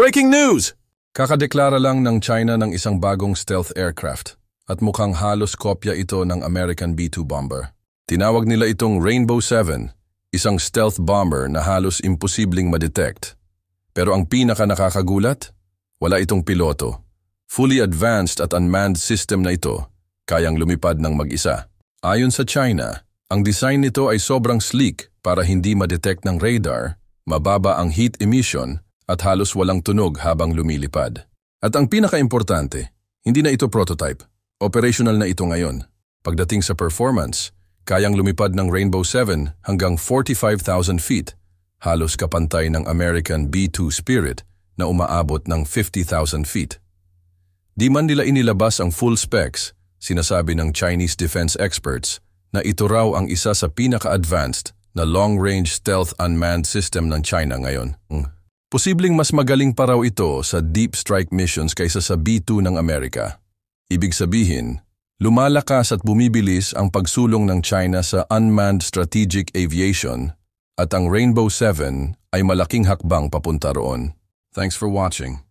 Breaking news! Kakadeklara lang ng China ng isang bagong stealth aircraft at mukhang halos kopya ito ng American B-2 bomber. Tinawag nila itong Rainbow 7, isang stealth bomber na halos imposibleng ma-detect. Pero ang pinaka-nakakagulat, wala itong piloto. Fully advanced at unmanned system na ito, kayang lumipad ng mag-isa. Ayon sa China, ang design nito ay sobrang sleek para hindi ma-detect ng radar, mababa ang heat emission at halos walang tunog habang lumilipad. At ang pinaka-importante, hindi na ito prototype. Operational na ito ngayon. Pagdating sa performance, kayang lumipad ng Rainbow 7 hanggang 45,000 feet, halos kapantay ng American B-2 Spirit na umaabot ng 50,000 feet. Di man nila inilabas ang full specs, sinasabi ng Chinese defense experts na ito raw ang isa sa pinaka-advanced na long-range stealth unmanned system ng China ngayon. Posibleng mas magaling pa raw ito sa deep strike missions kaysa sa B-2 ng Amerika. Ibig sabihin, lumalakas at bumibilis ang pagsulong ng China sa unmanned strategic aviation at ang Rainbow 7 ay malaking hakbang papunta roon. Thanks for watching.